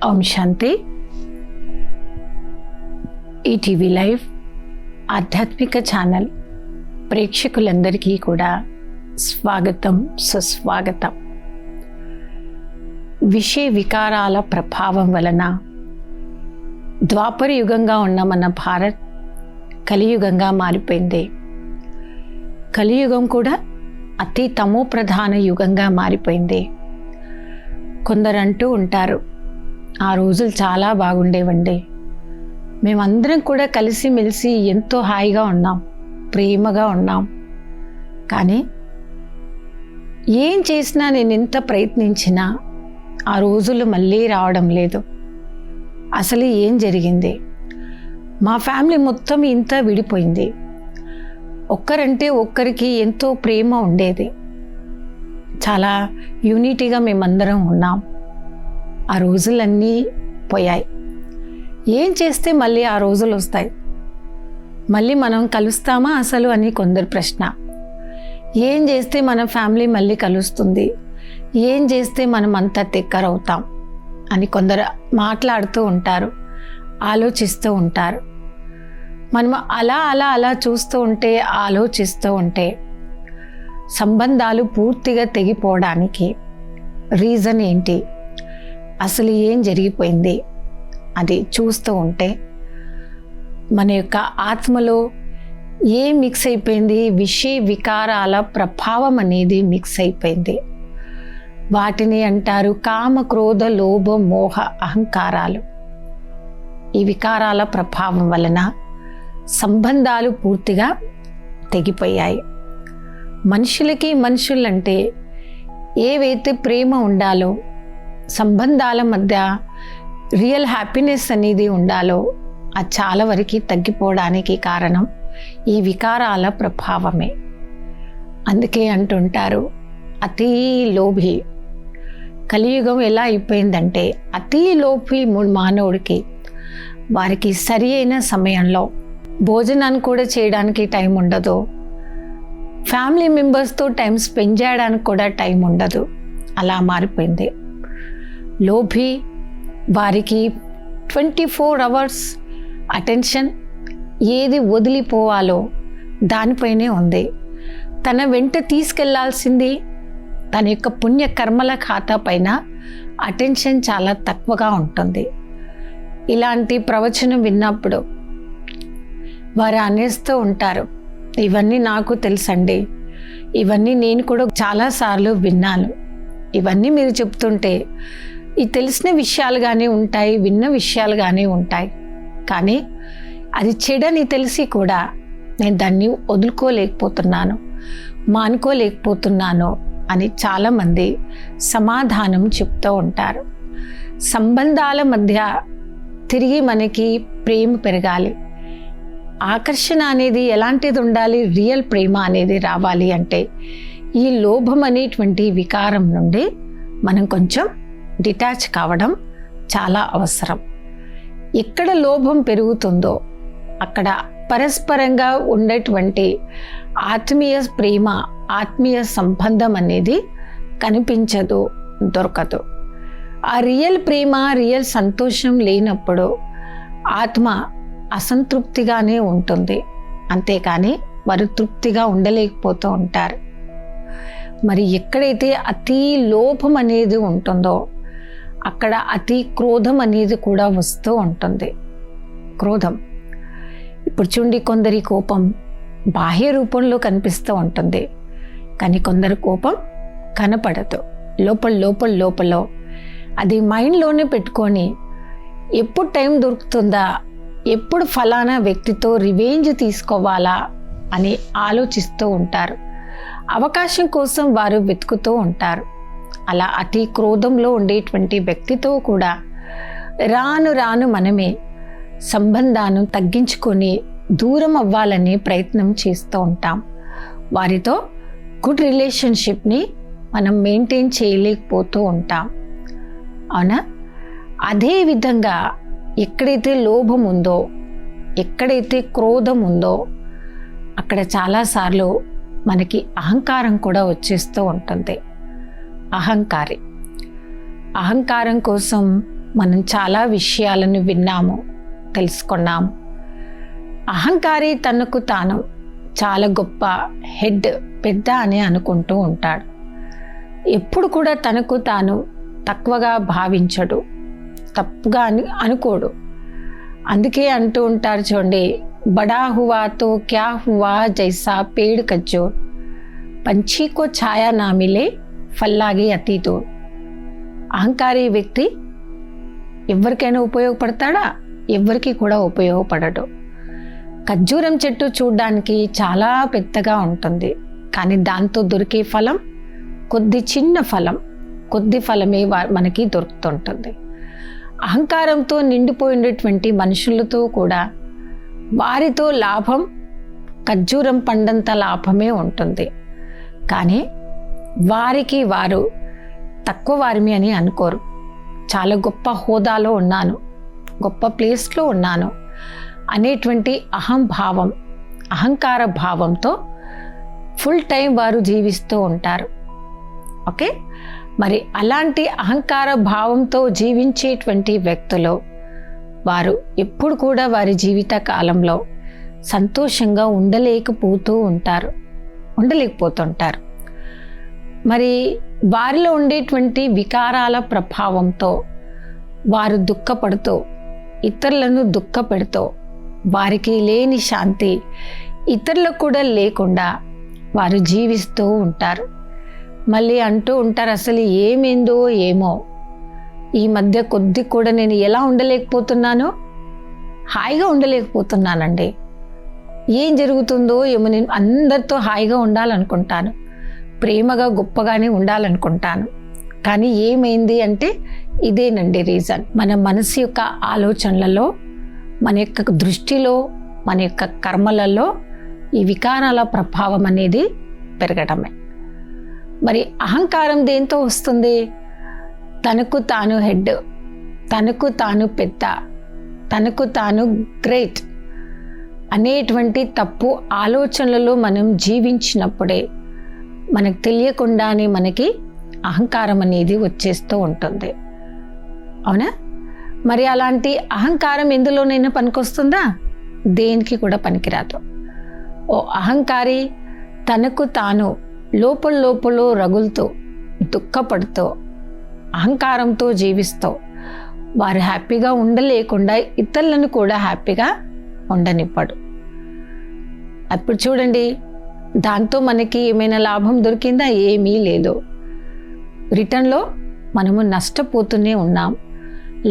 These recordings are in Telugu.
ఓం శాంతి. ఈటీవీ లైవ్ ఆధ్యాత్మిక ఛానల్ ప్రేక్షకులందరికీ కూడా స్వాగతం, సుస్వాగతం. విషయ వికారాల ప్రభావం వలన ద్వాపర యుగంగా ఉన్న మన భారత్ కలియుగంగా మారిపోయింది. కలియుగం కూడా అతి తమో ప్రధాన యుగంగా మారిపోయింది. కొందరు అంటూ ఉంటారు, ఆ రోజులు చాలా బాగుండేవండి, మేమందరం కూడా కలిసిమెలిసి ఎంతో హాయిగా ఉన్నాం, ప్రేమగా ఉన్నాం. కానీ ఏం చేసినా, నేను ఎంత ప్రయత్నించినా ఆ రోజులు మళ్ళీ రావడం లేదు. అసలు ఏం జరిగింది? మా ఫ్యామిలీ మొత్తం ఇంత విడిపోయింది. ఒక్కరంటే ఒక్కరికి ఎంతో ప్రేమ ఉండేది, చాలా యూనిటీగా మేమందరం ఉన్నాం. ఆ రోజులన్నీ పోయాయి. ఏం చేస్తే మళ్ళీ ఆ రోజులు వస్తాయి? మళ్ళీ మనం కలుస్తామా అసలు అని కొందరు ప్రశ్న. ఏం చేస్తే మన ఫ్యామిలీ మళ్ళీ కలుస్తుంది? ఏం చేస్తే మనం అంతా దగ్గరవుతాం అని కొందరు మాట్లాడుతూ ఉంటారు, ఆలోచిస్తూ ఉంటారు. మనం అలా అలా అలా చూస్తూ ఉంటే, ఆలోచిస్తూ ఉంటే సంబంధాలు పూర్తిగా తెగిపోవడానికి రీజన్ ఏంటి, అసలు ఏం జరిగిపోయింది అది చూస్తూ ఉంటే మన యొక్క ఆత్మలో ఏం మిక్స్ అయిపోయింది? విషయ వికారాల ప్రభావం అనేది మిక్స్ అయిపోయింది. వాటిని అంటారు కామ, క్రోధ, లోభ, మోహ, అహంకారాలు. ఈ వికారాల ప్రభావం వలన సంబంధాలు పూర్తిగా తెగిపోయాయి. మనుషులకి మనుషులంటే ఏవైతే ప్రేమ ఉండాలో, సంబంధాల మధ్య రియల్ హ్యాపీనెస్ అనేది ఉండాలో, అది చాలా వరకు తగ్గిపోవడానికి కారణం ఈ వికారాల ప్రభావమే. అందుకే అంటుంటారు అతి లోభి. కలియుగం ఎలా అయిపోయిందంటే, అతి లోభి మానవుడికి వారికి సరి అయిన సమయంలో భోజనాన్ని కూడా చేయడానికి టైం ఉండదు, ఫ్యామిలీ మెంబర్స్తో టైం స్పెండ్ చేయడానికి కూడా టైం ఉండదు. అలా మారిపోయింది. లోభి వారికి 24 hours అటెన్షన్ ఏది వదిలిపోవాలో దానిపైనే ఉంది. తన వెంట తీసుకెళ్లాల్సింది తన యొక్క పుణ్య కర్మల ఖాతా పైన అటెన్షన్ చాలా తక్కువగా ఉంటుంది. ఇలాంటి ప్రవచనం విన్నప్పుడు వారు అనేస్తూ ఉంటారు, ఇవన్నీ నాకు తెలుసండి, ఇవన్నీ నేను కూడా చాలాసార్లు విన్నాను, ఇవన్నీ మీరు చెప్తుంటే ఈ తెలిసిన విషయాలుగానే ఉంటాయి, విన్న విషయాలుగానే ఉంటాయి, కానీ అది చెడని తెలిసి కూడా నేను దాన్ని వదులుకోలేకపోతున్నాను, మానుకోలేకపోతున్నాను అని చాలామంది సమాధానం చెప్తూ ఉంటారు. సంబంధాల మధ్య తిరిగి మనకి ప్రేమ పెరగాలి, ఆకర్షణ అనేది ఎలాంటిది ఉండాలి, రియల్ ప్రేమ అనేది రావాలి అంటే ఈ లోభం అనేటువంటి వికారం నుండి మనం కొంచెం డిటాచ్ కావడం చాలా అవసరం. ఎక్కడ లోభం పెరుగుతుందో అక్కడ పరస్పరంగా ఉండేటువంటి ఆత్మీయ ప్రేమ, ఆత్మీయ సంబంధం అనేది కనిపించదు, దొరకదు. ఆ రియల్ ప్రేమ, రియల్ సంతోషం లేనప్పుడు ఆత్మ అసంతృప్తిగానే ఉంటుంది, అంతేకాని వారు తృప్తిగా ఉండలేకపోతూ ఉంటారు. మరి ఎక్కడైతే అతి లోభం అనేది ఉంటుందో అక్కడ అతి క్రోధం అనేది కూడా వస్తూ ఉంటుంది. క్రోధం ఇప్పుడు చూడండి, కొందరి కోపం బాహ్య రూపంలో కనిపిస్తూ ఉంటుంది, కానీ కొందరి కోపం కనపడదు. లోపల అది మైండ్లోనే పెట్టుకొని ఎప్పుడు టైం దొరుకుతుందా, ఎప్పుడు ఫలానా వ్యక్తితో రివెంజ్ తీసుకోవాలా అని ఆలోచిస్తూ ఉంటారు. అవకాశం కోసం వారు వెతుకుతూ ఉంటారు. అలా అతి క్రోధంలో ఉండేటువంటి వ్యక్తితో కూడా రాను రాను మనమే సంబంధాన్ని తగ్గించుకొని దూరం అవ్వాలని ప్రయత్నం చేస్తూ ఉంటాం. వారితో గుడ్ రిలేషన్షిప్ని మనం మెయింటైన్ చేయలేకపోతూ ఉంటాం, అవునా? అదే విధంగా ఎక్కడైతే లోభం ఉందో, ఎక్కడైతే క్రోధం ఉందో అక్కడ చాలాసార్లు మనకి అహంకారం కూడా వచ్చేస్తూ ఉంటుంది. అహంకారం కోసం మనం చాలా విషయాలను విన్నాము, తెలుసుకున్నాము. అహంకారి తనకు తాను చాలా గొప్ప, హెడ్, పెద్ద అని అనుకుంటూ ఉంటాడు. ఎప్పుడు కూడా తనకు తాను తక్కువగా భావించడు, తప్పుగా అనుకోడు. అందుకే అంటూ ఉంటారు చూడండి, బడా హువా తో క్యా హువా జైసా పేడ్ కజ్జోర్, పంఛీ కో ఛాయా నా మిలే ఫల్లాగే అతి దూర్. అహంకారి వ్యక్తి ఎవరికైనా ఉపయోగపడతాడా? ఎవరికి కూడా ఉపయోగపడడు. ఖర్జూరం చెట్టు చూడ్డానికి చాలా పెద్దగా ఉంటుంది, కానీ దాంతో దొరికే ఫలం చిన్న ఫలం, కొద్ది ఫలమే మనకి దొరుకుతుంటుంది. అహంకారంతో నిండిపోయినటువంటి మనుషులతో కూడా వారితో లాభం ఖర్జూరం పండంత లాభమే ఉంటుంది, కానీ వారికి వారు తక్కువ వారిమి అని అనుకోరు. చాలా గొప్ప హోదాలో ఉన్నాను, గొప్ప ప్లేస్లో ఉన్నాను అనేటువంటి అహంభావం, అహంకార భావంతో ఫుల్ టైం వారు జీవిస్తూ ఉంటారు. ఓకే, మరి అలాంటి అహంకార భావంతో జీవించేటువంటి వ్యక్తులు వారు ఎప్పుడు కూడా వారి జీవిత కాలంలో సంతోషంగా ఉండలేకపోతుంటారు. మరి వారిలో ఉండేటువంటి వికారాల ప్రభావంతో వారు దుఃఖపడుతూ, ఇతరులను దుఃఖపెడుతూ, వారికి లేని శాంతి ఇతరులకు కూడా లేకుండా వారు జీవిస్తూ ఉంటారు. మళ్ళీ అంటూ ఉంటారు, అసలు ఏమైందో ఏమో, ఈ మధ్య కొద్ది కూడా నేను ఎలా ఉండలేకపోతున్నానో, హాయిగా ఉండలేకపోతున్నానండి. ఏం జరుగుతుందో ఏమో, నేను అందరితో హాయిగా ఉండాలనుకుంటాను, ప్రేమగా గొప్పగానే ఉండాలనుకుంటాను, కానీ ఏమైంది అంటే ఇదేనండి రీజన్. మన మనసు యొక్క ఆలోచనలలో, మన యొక్క దృష్టిలో, మన యొక్క కర్మలలో ఈ వికారాల ప్రభావం అనేది పెరగడమే. మరి అహంకారం దేంతో వస్తుంది? తనకు తాను హెడ్, తనకు తాను పెద్ద, తనకు తాను గ్రేట్ అనేటువంటి తప్పు ఆలోచనలలో మనం జీవించినప్పుడే మనకు తెలియకుండానే మనకి అహంకారం అనేది వచ్చేస్తూ ఉంటుంది. అవునా? మరి అలాంటి అహంకారం ఎందులోనైనా పనికొస్తుందా? దేనికి కూడా పనికిరాదు. ఓ అహంకారి తనకు తాను లోపల రగులుతూ, దుఃఖపడుతూ, అహంకారంతో జీవిస్తూ వారు హ్యాపీగా ఉండలేకుండా ఇతరులను కూడా హ్యాపీగా ఉండనివ్వడు. అప్పుడు చూడండి, దాంతో మనకి ఏమైనా లాభం దొరికిందా? ఏమీ లేదు. రిటర్న్లో మనము నష్టపోతూనే ఉన్నాం.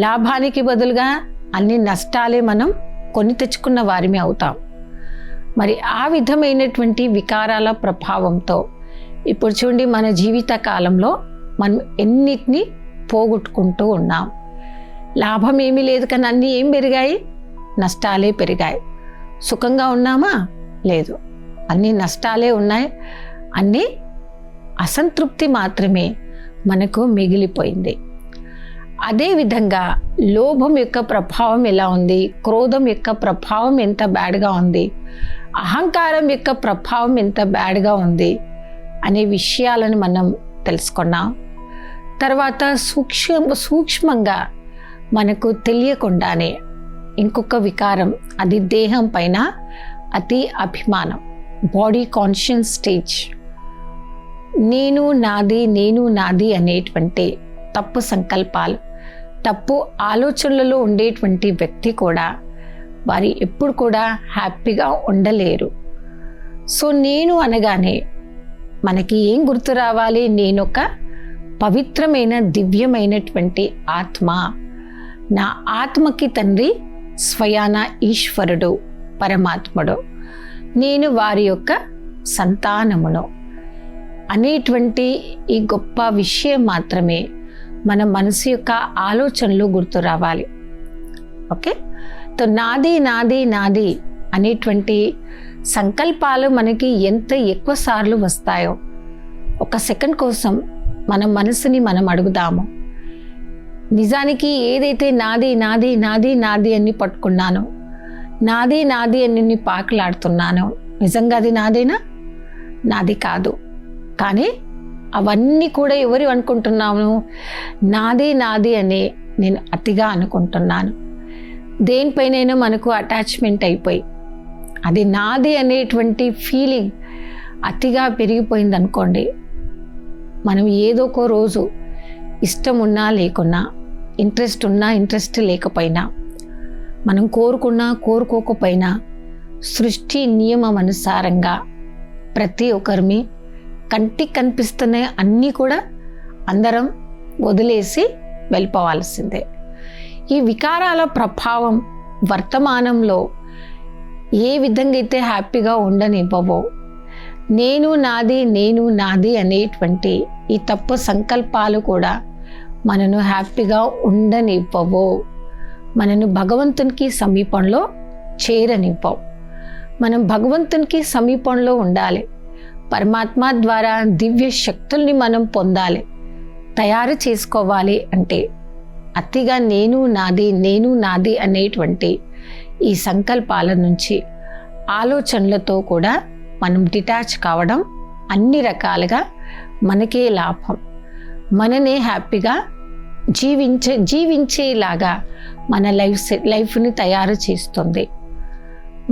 లాభానికి బదులుగా అన్ని నష్టాలే మనం కొని తెచ్చుకున్న వారిమే అవుతాం. మరి ఆ విధమైనటువంటి వికారాల ప్రభావంతో ఇప్పుడు చూడండి, మన జీవిత కాలంలో మనం ఎన్నిటినీ పోగొట్టుకుంటూ ఉన్నాం. లాభం ఏమీ లేదు, కానీ అన్నీ ఏం పెరిగాయి? నష్టాలే పెరిగాయి. సుఖంగా ఉన్నామా? లేదు, అన్నీ నష్టాలే ఉన్నాయి. అన్నీ అసంతృప్తి మాత్రమే మనకు మిగిలిపోయింది. అదేవిధంగా లోభం యొక్క ప్రభావం ఎలా ఉంది, క్రోధం యొక్క ప్రభావం ఎంత బ్యాడ్గా ఉంది, అహంకారం యొక్క ప్రభావం ఎంత బ్యాడ్గా ఉంది అనే విషయాలను మనం తెలుసుకున్నాం. తర్వాత సూక్ష్మంగా మనకు తెలియకుండానే ఇంకొక వికారం, అది దేహం పైన అతి అభిమానం, బాడీ కాన్షియస్ స్టేజ్. నేను నాది అనేటువంటి తప్పు సంకల్పాలు, తప్పు ఆలోచనలలో ఉండేటువంటి వ్యక్తి కూడా వారి ఎప్పుడు కూడా హ్యాపీగా ఉండలేరు. సో నేను అనగానే మనకి ఏం గుర్తు రావాలి? నేనొక పవిత్రమైన దివ్యమైనటువంటి ఆత్మ, నా ఆత్మకి తండ్రి స్వయాన ఈశ్వరుడు, పరమాత్ముడు, నేను వారి యొక్క సంతానమును అనేటువంటి ఈ గొప్ప విషయం మాత్రమే మన మనసు యొక్క ఆలోచనలు గుర్తు రావాలి. ఓకే, తో నాది అనేటువంటి సంకల్పాలు మనకి ఎంత ఎక్కువ సార్లు వస్తాయో, ఒక సెకండ్ కోసం మన మనసుని మనం అడుగుదాము. నిజానికి ఏదైతే నాది అని పట్టుకున్నానో, నాది అని పాకులాడుతున్నానో, నిజంగా అది నాదేనా? నాది కాదు. కానీ అవన్నీ కూడా ఎవరు అనుకుంటున్నాము? నాది అనే నేను అతిగా అనుకుంటున్నాను. దేనిపైనైనా మనకు అటాచ్మెంట్ అయిపోయి అది నాది అనేటువంటి ఫీలింగ్ అతిగా పెరిగిపోయింది అనుకోండి, మనం ఏదో ఒక రోజు ఇష్టం ఉన్నా లేకున్నా, ఇంట్రెస్ట్ ఉన్నా ఇంట్రెస్ట్ లేకపోయినా, మనం కోరుకున్నా కోరుకోకపోయినా సృష్టి నియమం అనుసారంగా ప్రతి ఒక్కరిని కంటికి కనిపిస్తున్నాయి అన్నీ కూడా అందరం వదిలేసి వెళ్ళిపోవాల్సిందే. ఈ వికారాల ప్రభావం వర్తమానంలో ఏ విధంగా అయితే హ్యాపీగా ఉండనివ్వవో, నేను నాది అనేటువంటి ఈ తప్పు సంకల్పాలు కూడా మనను హ్యాపీగా ఉండనివ్వవో, మనను భగవంతునికి సమీపంలో చేరనివ్వవు. మనం భగవంతునికి సమీపంలో ఉండాలి. పరమాత్మ ద్వారా దివ్య శక్తుల్ని మనం పొందాలి, తయారు చేసుకోవాలి అంటే అతిగా నేను నాది అనేటువంటి ఈ సంకల్పాల నుంచి, ఆలోచనలతో కూడా మనం డిటాచ్ కావడం అన్ని రకాలుగా మనకే లాభం. మననే హ్యాపీగా జీవించేలాగా మన లైఫ్ని తయారు చేస్తుంది.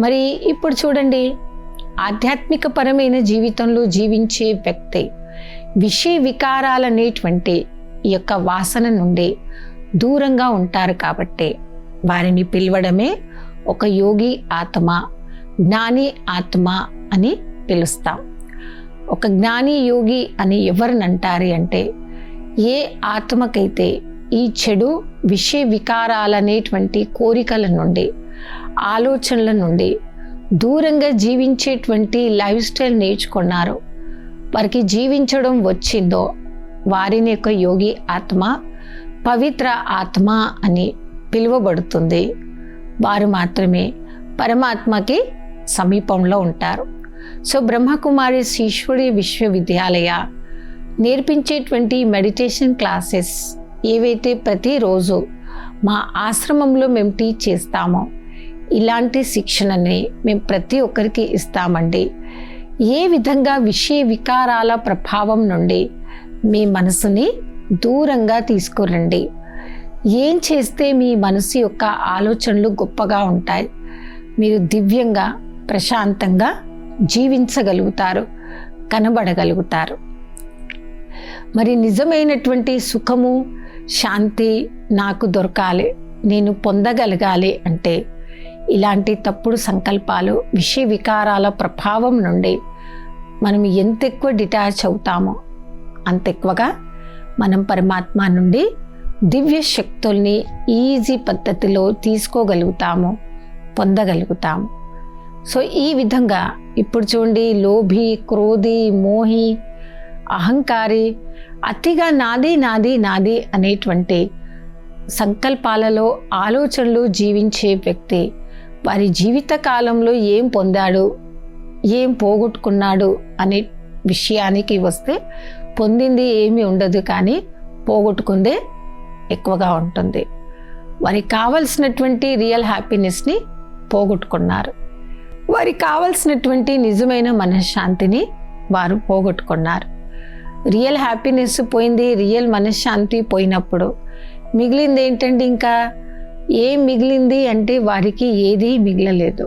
మరి ఇప్పుడు చూడండి, ఆధ్యాత్మిక పరమైన జీవితంలో జీవించే వ్యక్తి విషయ వికారాలనేటువంటి ఈ యొక్క వాసన నుండి దూరంగా ఉంటారు. కాబట్టి వారిని పిలవడమే ఒక యోగి ఆత్మ, జ్ఞాని ఆత్మ అని పిలుస్తాం. ఒక జ్ఞాని యోగి అని ఎవరినంటారు అంటే, ఏ ఆత్మకైతే ఈ చెడు విషయ వికారాలనేటువంటి కోరికల నుండి, ఆలోచనల నుండి దూరంగా జీవించేటువంటి లైఫ్ స్టైల్ నేర్చుకున్నారో, వారికి జీవించడం వచ్చిందో, వారిని యొక్క యోగి ఆత్మ, పవిత్ర ఆత్మ అని పిలువబడుతుంది. వారు మాత్రమే పరమాత్మకి సమీపంలో ఉంటారు. సో బ్రహ్మకుమారి ఈశ్వరీయ విశ్వవిద్యాలయ నేర్పించేటువంటి మెడిటేషన్ క్లాసెస్ ఏవైతే ప్రతిరోజు మా ఆశ్రమంలో మేము టీచ్ చేస్తామో, ఇలాంటి శిక్షణని మేము ప్రతి ఒక్కరికి ఇస్తామండి. ఏ విధంగా విషయ వికారాల ప్రభావం నుండి మీ మనసుని దూరంగా తీసుకురండి, ఏం చేస్తే మీ మనసు యొక్క ఆలోచనలు గొప్పగా ఉంటాయి, మీరు దివ్యంగా ప్రశాంతంగా జీవించగలుగుతారు, కనబడగలుగుతారు. మరి నిజమైనటువంటి సుఖము, శాంతి నాకు దొరకాలి, నేను పొందగలగాలి అంటే ఇలాంటి తప్పుడు సంకల్పాలు, విషయ వికారాల ప్రభావం నుండి మనం ఎంత ఎక్కువ డిటాచ్ అవుతామో అంత ఎక్కువగా మనం పరమాత్మ నుండి దివ్య శక్తుల్ని ఈజీ పద్ధతిలో తీసుకోగలుగుతాము, పొందగలుగుతాము. సో ఈ విధంగా ఇప్పుడు చూడండి, లోభి, క్రోధి, మోహి, అహంకారి, అతిగా నాది అనేటువంటి సంకల్పాలలో, ఆలోచనలు జీవించే వ్యక్తి వారి జీవిత కాలంలో ఏం పొందాడు, ఏం పోగొట్టుకున్నాడు అనే విషయానికి వస్తే పొందింది ఏమీ ఉండదు, కానీ పోగొట్టుకుందే ఎక్కువగా ఉంటుంది. వారికి కావలసినటువంటి రియల్ హ్యాపీనెస్ని పోగొట్టుకున్నారు. వారికి కావలసినటువంటి నిజమైన మనశ్శాంతిని వారు పోగొట్టుకున్నారు. రియల్ హ్యాపీనెస్ పోయింది, రియల్ మనశ్శాంతి పోయినప్పుడు మిగిలింది ఏంటంటే, ఇంకా ఏం మిగిలింది అంటే వారికి ఏదీ మిగలలేదు.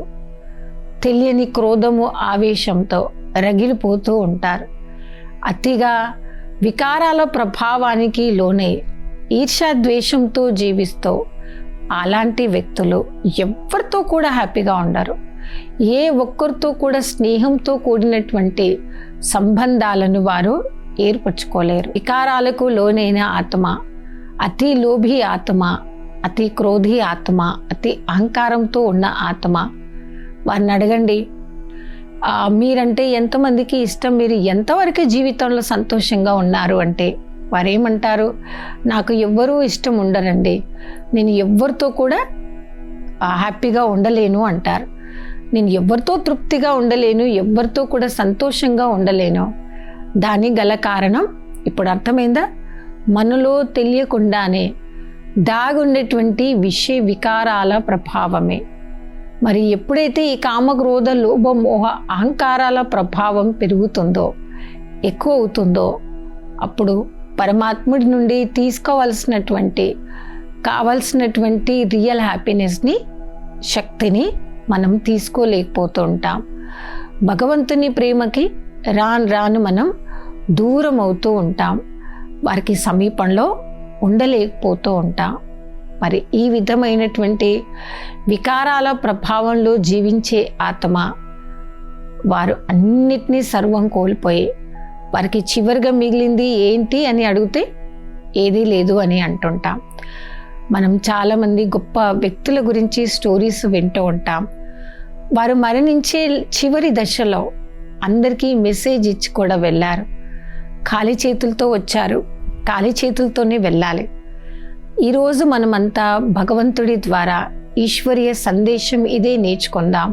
తెలియని క్రోధము, ఆవేశంతో రగిలిపోతూ ఉంటారు. అతిగా వికారాల ప్రభావానికి లోనై ఈర్ష్యాద్వేషంతో జీవిస్తూ అలాంటి వ్యక్తులు ఎవరితో కూడా హ్యాపీగా ఉండరు. ఏ ఒక్కరితో కూడా స్నేహంతో కూడినటువంటి సంబంధాలను వారు ఏర్పరచుకోలేరు. వికారాలకు లోనైన ఆత్మ, అతి లోభి ఆత్మ, అతి క్రోధి ఆత్మ, అతి అహంకారంతో ఉన్న ఆత్మ, వారిని అడగండి, మీరంటే ఎంతమందికి ఇష్టం, మీరు ఎంతవరకు జీవితంలో సంతోషంగా ఉన్నారు అంటే వారేమంటారు, నాకు ఎవ్వరూ ఇష్టం ఉండరండి, నేను ఎవ్వరితో కూడా హ్యాపీగా ఉండలేను అంటారు. నేను ఎవరితో తృప్తిగా ఉండలేను, ఎవరితో కూడా సంతోషంగా ఉండలేను. దానికి గల కారణం ఇప్పుడు అర్థమైందా? మనలో తెలియకుండానే దాగుండేటువంటి విషయ వికారాల ప్రభావమే. మరి ఎప్పుడైతే ఈ కామక్రోధ లోభ మోహ అహంకారాల ప్రభావం పెరుగుతుందో, ఎక్కువ అవుతుందో, అప్పుడు పరమాత్ముడి నుండి తీసుకోవాల్సినటువంటి కావాల్సినటువంటి రియల్ హ్యాపీనెస్ని, శక్తిని మనం తీసుకోలేకపోతూ ఉంటాం. భగవంతుని ప్రేమకి రాను రాను మనం దూరం అవుతూ ఉంటాం. వారికి సమీపంలో ఉండలేకపోతూ ఉంటాం. మరి ఈ విధమైనటువంటి వికారాల ప్రభావంలో జీవించే ఆత్మ, వారు అన్నిటినీ సర్వం కోల్పోయి వారికి చివరిగా మిగిలింది ఏంటి అని అడిగితే ఏదీ లేదు అని అంటుంటాం. మనం చాలామంది గొప్ప వ్యక్తుల గురించి స్టోరీస్ వింటూ ఉంటాం. వారు మరణించే చివరి దశలో అందరికీ మెసేజ్ ఇచ్చి కూడా వెళ్ళారు. ఖాళీ చేతులతో వచ్చారు, ఖాళీ చేతులతోనే వెళ్ళాలి. ఈరోజు మనమంతా భగవంతుడి ద్వారా ఈశ్వరీయ సందేశం ఇదే నేర్చుకుందాం,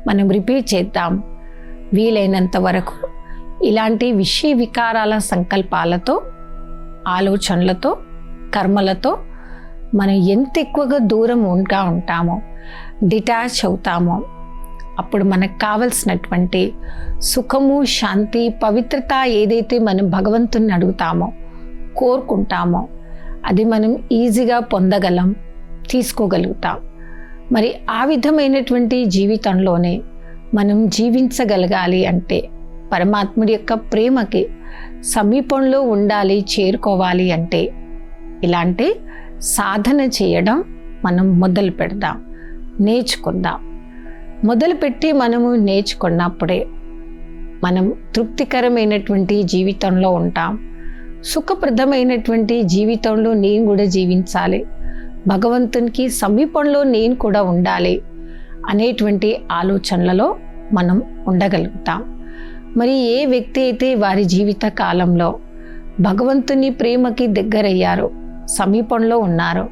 మనం రిపీట్ చేద్దాం. వీలైనంత వరకు ఇలాంటి విషయ వికారాల సంకల్పాలతో, ఆలోచనలతో, కర్మలతో మనం ఎంత ఎక్కువగా దూరం ఉంటామో, డిటాచ్ అవుతామో, అప్పుడు మనకు కావలసినటువంటి సుఖము, శాంతి, పవిత్రత ఏదైతే మనం భగవంతుని అడుగుతామో, కోరుకుంటామో, అది మనం ఈజీగా పొందగలం, తీసుకోగలుగుతాం. మరి ఆ విధమైనటువంటి జీవితంలోనే మనం జీవించగలగాలి అంటే, పరమాత్ముడి యొక్క ప్రేమకి సమీపంలో ఉండాలి, చేరుకోవాలి అంటే ఇలాంటి సాధన చేయడం మనం మొదలు పెడదాం, నేర్చుకుందాం. మొదలుపెట్టి మనము నేర్చుకున్నప్పుడే మనం తృప్తికరమైనటువంటి జీవితంలో ఉంటాం. సుఖప్రదమైనటువంటి జీవితంలో నేను కూడా జీవించాలి, భగవంతునికి సమీపంలో నేను కూడా ఉండాలి అనేటువంటి ఆలోచనలలో మనం ఉండగలుగుతాం. మరి ఏ వ్యక్తి అయితే వారి జీవిత కాలంలో భగవంతుని ప్రేమకి దగ్గరయ్యారో, సమీపంలో ఉన్నారో,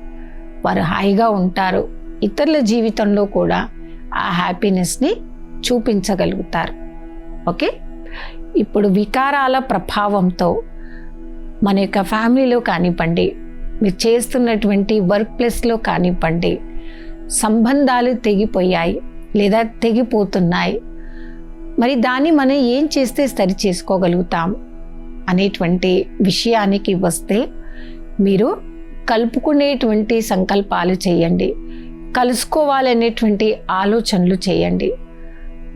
వారు హాయిగా ఉంటారు. ఇతరుల జీవితంలో కూడా ఆ హ్యాపీనెస్ని చూపించగలుగుతారు. ఓకే, ఇప్పుడు వికారాల ప్రభావంతో మన యొక్క ఫ్యామిలీలో కానివ్వండి, మీరు చేస్తున్నటువంటి వర్క్ ప్లేస్లో కానివ్వండి, సంబంధాలు తెగిపోయాయి లేదా తెగిపోతున్నాయి. మరి దాన్ని మనం ఏం చేస్తే సరి చేసుకోగలుగుతాం అనేటువంటి విషయానికి వస్తే, మీరు కలుపుకునేటువంటి సంకల్పాలు చేయండి, కలుసుకోవాలనేటువంటి ఆలోచనలు చేయండి.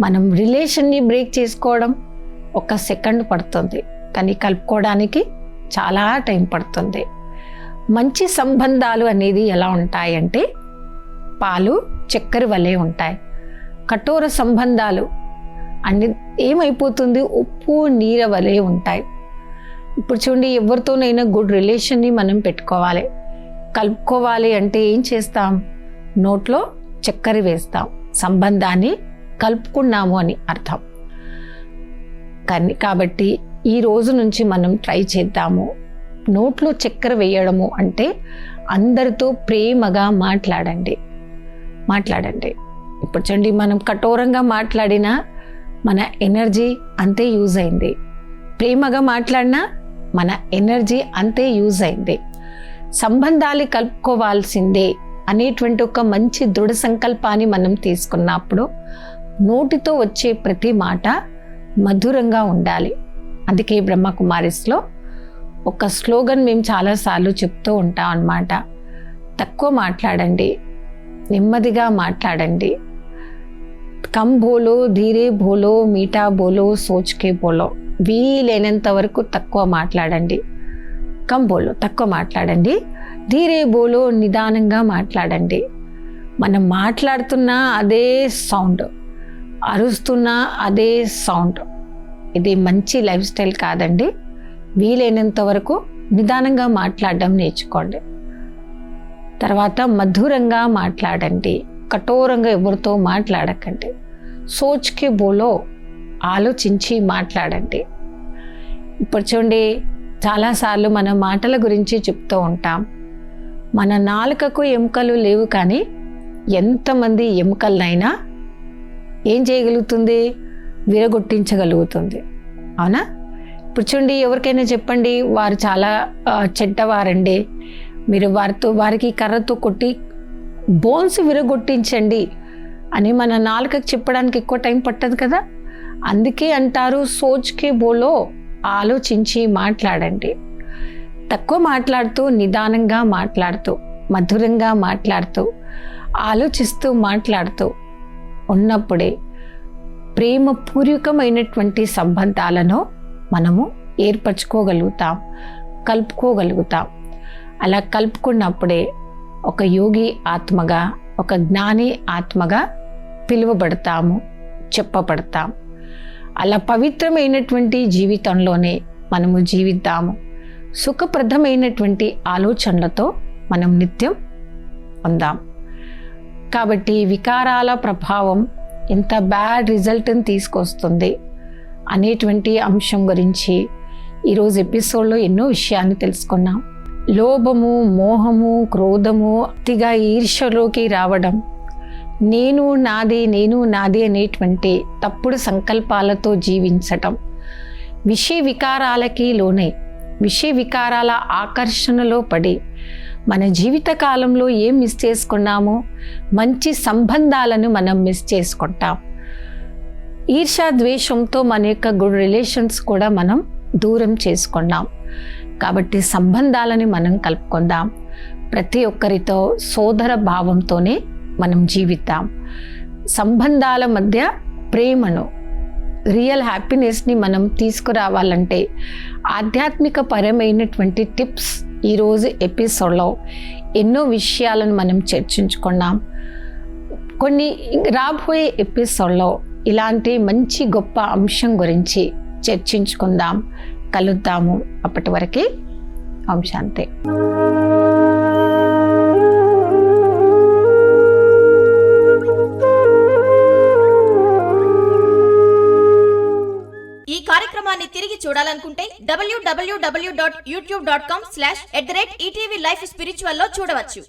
మనం రిలేషన్ని బ్రేక్ చేసుకోవడం 1 సెకండ్ పడుతుంది, కానీ కలుపుకోవడానికి చాలా టైం పడుతుంది. మంచి సంబంధాలు అనేది ఎలా ఉంటాయంటే పాలు చక్కెర వలె ఉంటాయి. కఠోర సంబంధాలు అన్ని ఏమైపోతుంది, ఉప్పు నీర వలె ఉంటాయి. ఇప్పుడు చూడండి, ఎవరితోనైనా గుడ్ రిలేషన్ని మనం పెట్టుకోవాలి, కలుపుకోవాలి అంటే ఏం చేస్తాం, నోట్లో చక్కెర వేస్తాం, సంబంధాన్ని కలుపుకున్నాము అని అర్థం. కాబట్టి ఈ రోజు నుంచి మనం ట్రై చేద్దాము. నోట్లో చక్కెర వేయడము అంటే అందరితో ప్రేమగా మాట్లాడండి. ఇప్పుడు చూడండి, మనం కఠోరంగా మాట్లాడినా మన ఎనర్జీ అంతే యూజ్ అయింది, ప్రేమగా మాట్లాడినా మన ఎనర్జీ అంతే యూజ్ అయింది. సంబంధాలు కలుపుకోవాల్సిందే అనేటువంటి ఒక మంచి దృఢ సంకల్పాన్ని మనం తీసుకున్నప్పుడు నోటితో వచ్చే ప్రతి మాట మధురంగా ఉండాలి. అందుకే బ్రహ్మకుమారిస్లో ఒక స్లోగన్ మేము చాలాసార్లు చెప్తూ ఉంటాం అన్నమాట. తక్కువ మాట్లాడండి, నెమ్మదిగా మాట్లాడండి. కమ్ బోలో, ధీరే బోలో, మీఠా బోలో, సోచ్కే బోలో. వీలైనంత వరకు తక్కువ మాట్లాడండి. కమ్ బోలో తక్కువ మాట్లాడండి, ధీరే బోలో నిదానంగా మాట్లాడండి. మనం మాట్లాడుతున్నా అదే సౌండ్, అరుస్తున్నా అదే సౌండ్. ఇది మంచి లైఫ్ స్టైల్ కాదండి. వీలైనంత వరకు నిదానంగా మాట్లాడడం నేర్చుకోండి. తర్వాత మధురంగా మాట్లాడండి, కఠోరంగా ఎవరితో మాట్లాడకండి. సోచ్కే బోలో, ఆలోచించి మాట్లాడండి. ఇప్పుడు చూడండి, చాలాసార్లు మన మాటల గురించి చెప్తూ ఉంటాం. మన నాలుకకు ఎముకలు లేవు, కానీ ఎంతమంది ఎముకలనైనా ఏం చేయగలుగుతుంది, విరగొట్టించగలుగుతుంది. అవునా? ఇప్పుడు చూడండి, ఎవరికైనా చెప్పండి వారు చాలా చెడ్డవారండి, మీరు వారికి కర్రతో కొట్టి బోన్స్ విరగొట్టించండి అని మన నాలుకకు చెప్పడానికి ఎక్కువ టైం పట్టదు కదా. అందుకే అంటారు సోచ్కే బోలో, ఆలోచించి మాట్లాడండి. తక్కువ మాట్లాడుతూ, నిదానంగా మాట్లాడుతూ మధురంగా మాట్లాడుతూ ఆలోచిస్తూ మాట్లాడుతూ ఉన్నప్పుడే ప్రేమపూర్వకమైనటువంటి సంబంధాలను మనము ఏర్పరచుకోగలుగుతాం, కలుపుకోగలుగుతాం. అలా కలుపుకున్నప్పుడే ఒక యోగి ఆత్మగా, ఒక జ్ఞాని ఆత్మగా పిలువబడతాము, చెప్పబడతాం. అలా పవిత్రమైనటువంటి జీవితంలోనే మనము జీవిద్దాము. సుఖప్రదమైనటువంటి ఆలోచనలతో మనం నిత్యం ఉందాం. కాబట్టి వికారాల ప్రభావం ఎంత బ్యాడ్ రిజల్ట్ని తీసుకొస్తుంది అనేటువంటి అంశం గురించి ఈరోజు ఎపిసోడ్లో ఎన్నో విషయాన్ని తెలుసుకున్నాం. లోభము, మోహము, క్రోధము, అతిగా ఈర్ష్యలోకి రావడం, నేను నాది అనేటువంటి తప్పుడు సంకల్పాలతో జీవించటం, విషయ వికారాలకి లోనే విషయ వికారాల ఆకర్షణలో పడి మన జీవిత కాలంలో ఏం మిస్ చేసుకున్నామో మంచి సంబంధాలను మనం మిస్ చేసుకుంటాం. ఈర్ష్య ద్వేషంతో మన యొక్క గుడ్ రిలేషన్స్ కూడా మనం దూరం చేసుకున్నాం. కాబట్టి సంబంధాలని మనం కలుపుకుందాం. ప్రతి ఒక్కరితో సోదర భావంతోనే మనం జీవిద్దాం. సంబంధాల మధ్య ప్రేమను, రియల్ హ్యాపీనెస్ని మనం తీసుకురావాలంటే ఆధ్యాత్మిక పరమైనటువంటి టిప్స్ ఈరోజు ఎపిసోడ్లో ఎన్నో విషయాలను మనం చర్చించుకున్నాం. కొన్ని రాబోయే ఎపిసోడ్లో ఇలాంటి మంచి గొప్ప అంశం గురించి చర్చించుకుందాం, కలుద్దాము. అప్పటి వరకే అంశాంతే. ఈ కార్యక్రమాన్ని తిరిగి చూడాలనుకుంటే www.youtube.com/ETV Life Spiritual లో చూడవచ్చు.